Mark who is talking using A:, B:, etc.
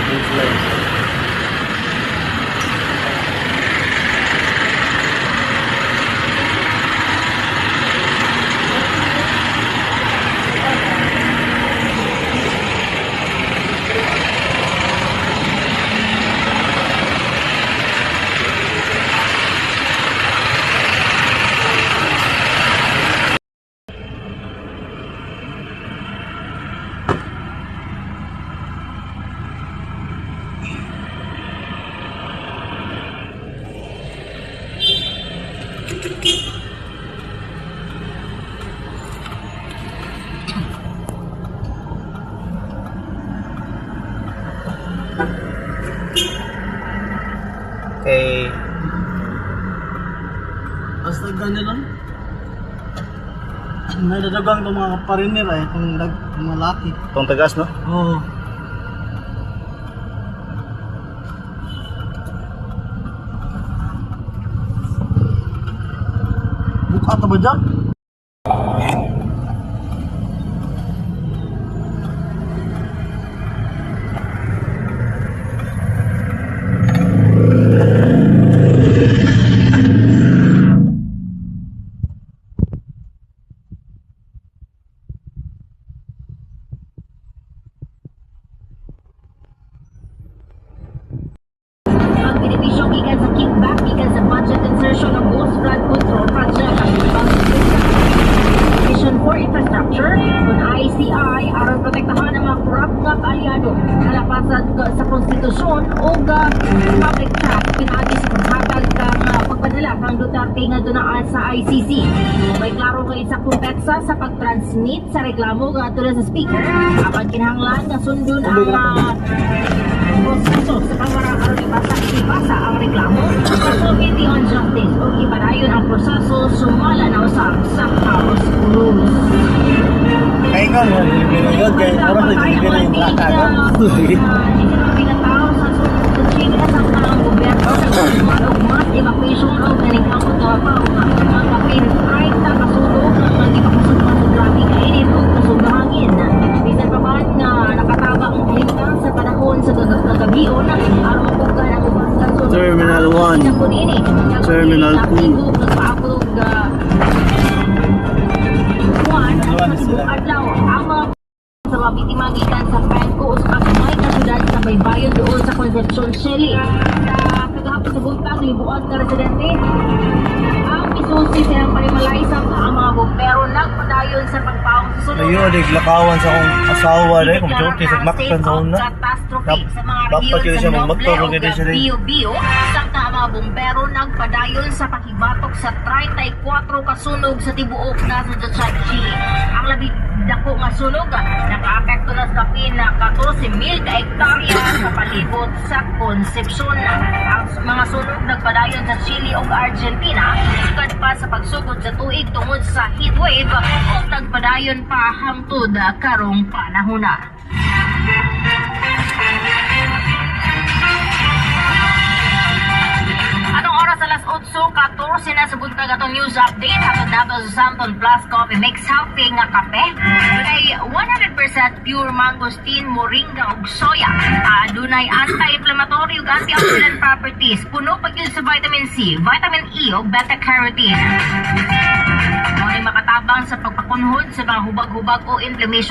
A: baseline. Okay.
B: Basta ganyan lang. Nadadagang itong mga pariner ay itong malaki.
A: Itong tagas, no?
B: Oo. Buka ito ba dyan?
C: Benepisyo gikan sa kickback gikan sa budget insertion ng Ghost Flood Control Project ang Vision for Infrastructure kung ICI aron protektahan ang mga corrupt nga kaalyado nalapasan sa konstitusyon o public trust pinaagi sa paghatag kang pagpadala kang Duterte nga dunaan sa ICC. May klaro kay sa kumpetsa sa pag-transmit sa reklamo nga tulad sa speaker apan kinahanglan nga sundon ang proseso sa pamaraang ibasa ang reklamo sa Committee on Justice o ipadayon ang proseso sumala na usap sa House Rules.
B: Ay nga, binigod kayo. Parang nagbibigay yung lata ka.
C: Pinatao sa sunod sa Chile sa mga gobyerno sa mga evacuation o ganitang kutorpa o mga kapin 30 kasulog ng mga ipapasok sa grabe kainit o kasubahangin. Bisan pa man nga nakatabang hinggang sa panahon sa gagabion aron mapugan ang ubang
B: Terminal 1. Terminal 2.
C: Adlaw ang mga sa mga biktima gikan sa Franco o sa Kamay na syudad sa baybayon doon sa Concepcion Chile. Sa kagahapon sa buntag libuan ka residente ang isusi silang panimalay sa mga bombero nagpadayon sa pagpaong sa sunod.
B: Ayun, naglakawan sa akong asawa dahil kung joke sa maktan sa una.
C: Dapat yun siya magmotor o Bio-Bio samtang ang mga bombero nagpadayon sa pakibatok sa 34 kasunog sa tibuok na sa Chile. Ang labing dako nga sunog nakaapekto na sa kapin na 14,000 ka hektarya sa palibot sa Concepcion. Ang mga sunog nagpadayon sa Chile o Argentina sukad pa sa pagsugod sa tuig tungod sa heatwave o nagpadayon pa hangtod karong panahon na. Anong oras alas 8:14 na sa buntag atong news update hatod nato sa Santon Plus Coffee Mix helping nga kape. Dunay 100% pure mangosteen, moringa ug soya. Dunay anti-inflammatory ug antioxidant properties. Puno pa gyud sa vitamin C, vitamin E ug beta-carotene. Mao ni makatabang sa pagpakunhod sa mga hubag-hubag o inflammation